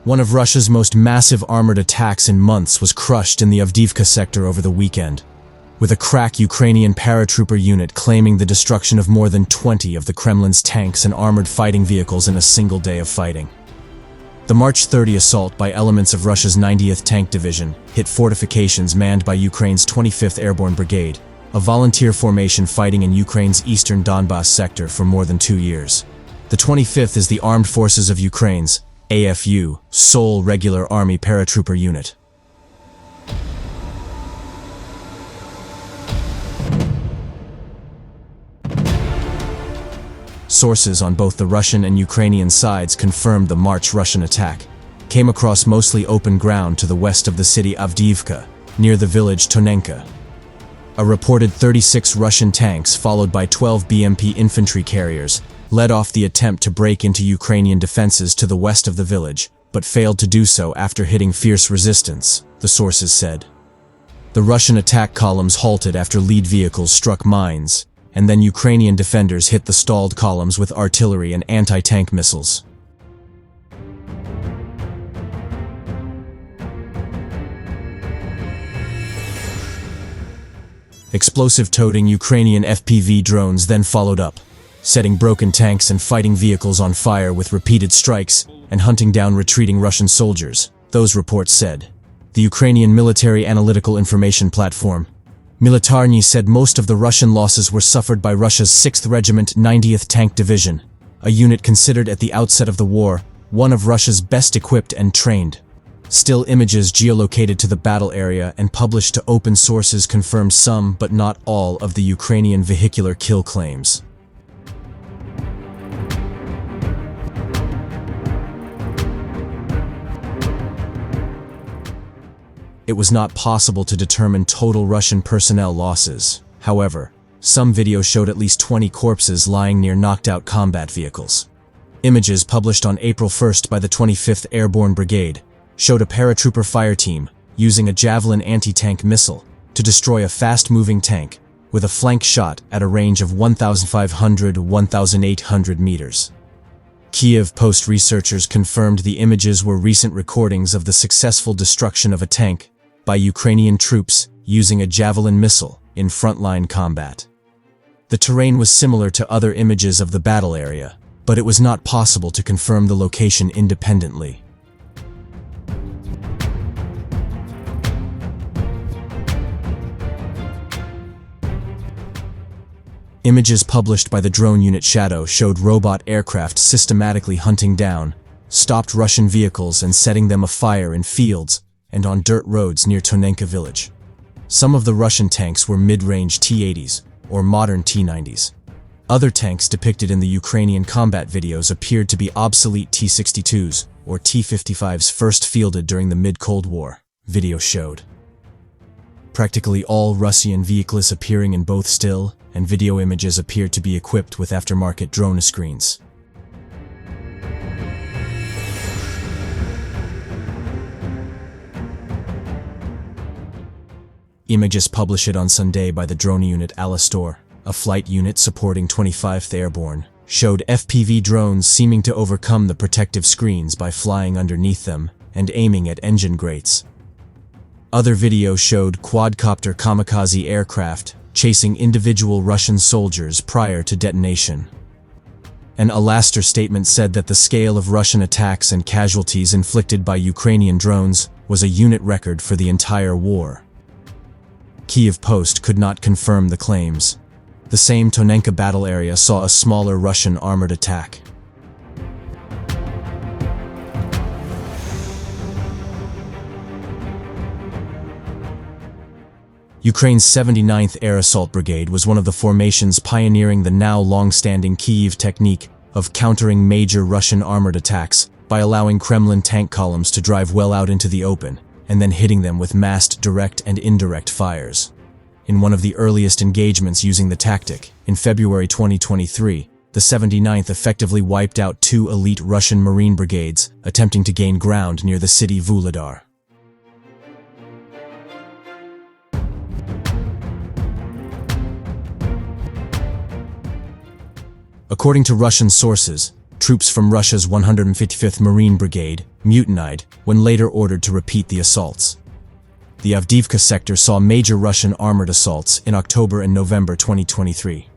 One of Russia's most massive armored attacks in months was crushed in the Avdiivka sector over the weekend, with a crack Ukrainian paratrooper unit claiming the destruction of more than 20 of the Kremlin's tanks and armored fighting vehicles in a single day of fighting. The March 30 assault by elements of Russia's 90th Tank Division hit fortifications manned by Ukraine's 25th Airborne Brigade, a volunteer formation fighting in Ukraine's eastern Donbas sector for more than 2 years. The 25th is the Armed Forces of Ukraine's AFU, sole regular army paratrooper unit. Sources on both the Russian and Ukrainian sides confirmed the March Russian attack came across mostly open ground to the west of the city Avdiivka, near the village Tonenka. A reported 36 Russian tanks followed by 12 BMP infantry carriers led off the attempt to break into Ukrainian defenses to the west of the village, but failed to do so after hitting fierce resistance, the sources said. The Russian attack columns halted after lead vehicles struck mines, and then Ukrainian defenders hit the stalled columns with artillery and anti-tank missiles. Explosive-toting Ukrainian FPV drones then followed up, setting broken tanks and fighting vehicles on fire with repeated strikes and hunting down retreating Russian soldiers, those reports said. The Ukrainian military analytical information platform, Militarny, said most of the Russian losses were suffered by Russia's 6th Regiment 90th Tank Division, a unit considered at the outset of the war one of Russia's best equipped and trained. Still images geolocated to the battle area and published to open sources confirm some but not all of the Ukrainian vehicular kill claims. It was not possible to determine total Russian personnel losses. However, some videos showed at least 20 corpses lying near knocked-out combat vehicles. Images published on April 1st by the 25th Airborne Brigade showed a paratrooper fire team using a Javelin anti-tank missile to destroy a fast-moving tank with a flank shot at a range of 1,500 to 1,800 meters. Kyiv Post researchers confirmed the images were recent recordings of the successful destruction of a tank by Ukrainian troops using a Javelin missile in frontline combat. The terrain was similar to other images of the battle area, but it was not possible to confirm the location independently. Images published by the drone unit Shadow showed robot aircraft systematically hunting down stopped Russian vehicles and setting them afire in fields and on dirt roads near Tonenka village. Some of the Russian tanks were mid-range T-80s or modern T-90s. Other tanks depicted in the Ukrainian combat videos appeared to be obsolete T-62s or T-55s first fielded during the mid-Cold War, video showed. Practically all Russian vehicles appearing in both still and video images appeared to be equipped with aftermarket drone screens. Images published on Sunday by the drone unit Alastor, a flight unit supporting 25th Airborne, showed FPV drones seeming to overcome the protective screens by flying underneath them and aiming at engine grates. Other video showed quadcopter kamikaze aircraft chasing individual Russian soldiers prior to detonation. An Alastor statement said that the scale of Russian attacks and casualties inflicted by Ukrainian drones was a unit record for the entire war. Kyiv Post could not confirm the claims. The same Tonenka battle area saw a smaller Russian armored attack. Ukraine's 79th Air Assault Brigade was one of the formations pioneering the now long-standing Kyiv technique of countering major Russian armored attacks by allowing Kremlin tank columns to drive well out into the open and then hitting them with massed direct and indirect fires. In one of the earliest engagements using the tactic, in February 2023, the 79th effectively wiped out 2 elite Russian Marine brigades attempting to gain ground near the city Vuhledar. According to Russian sources, troops from Russia's 155th Marine Brigade mutinied when later ordered to repeat the assaults. The Avdiivka sector saw major Russian armored assaults in October and November 2023.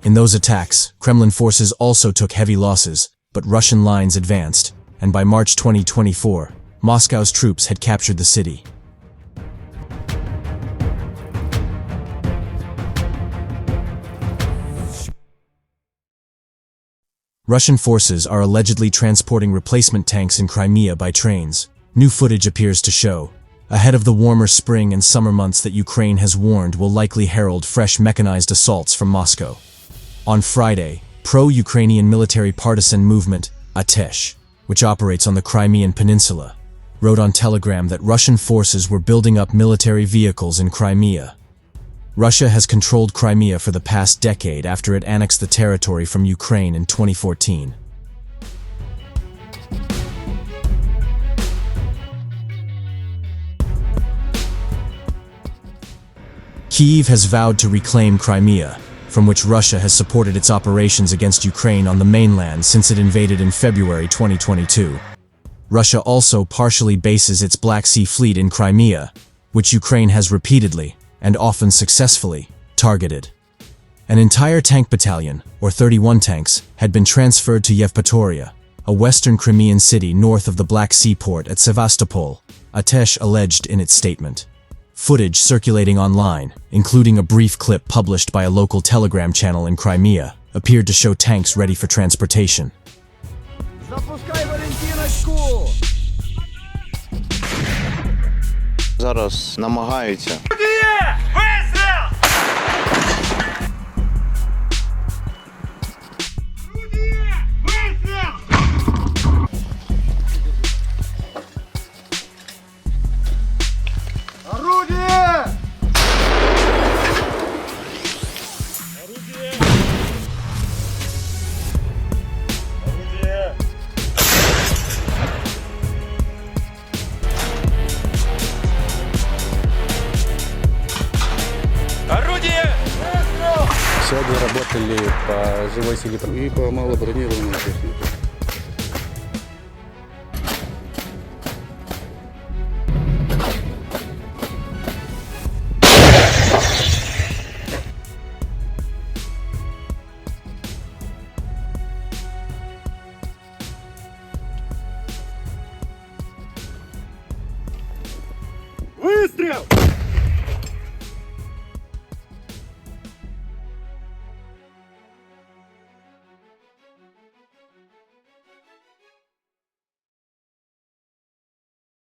In those attacks, Kremlin forces also took heavy losses, but Russian lines advanced, and by March 2024, Moscow's troops had captured the city. Russian forces are allegedly transporting replacement tanks in Crimea by trains. New footage appears to show, ahead of the warmer spring and summer months that Ukraine has warned will likely herald fresh mechanized assaults from Moscow. On Friday, pro-Ukrainian military partisan movement, Atesh, which operates on the Crimean Peninsula, wrote on Telegram that Russian forces were building up military vehicles in Crimea. Russia has controlled Crimea for the past decade after it annexed the territory from Ukraine in 2014. Kyiv has vowed to reclaim Crimea, from which Russia has supported its operations against Ukraine on the mainland since it invaded in February 2022. Russia also partially bases its Black Sea Fleet in Crimea, which Ukraine has repeatedly, and often successfully, targeted. An entire tank battalion, or 31 tanks, had been transferred to Yevpatoria, a western Crimean city north of the Black Sea port at Sevastopol, Atesh alleged in its statement. Footage circulating online, including a brief clip published by a local Telegram channel in Crimea, appeared to show tanks ready for transportation. Зараз намагаються. Сегодня работали по живой силе и по малобронированной технике. Выстрел!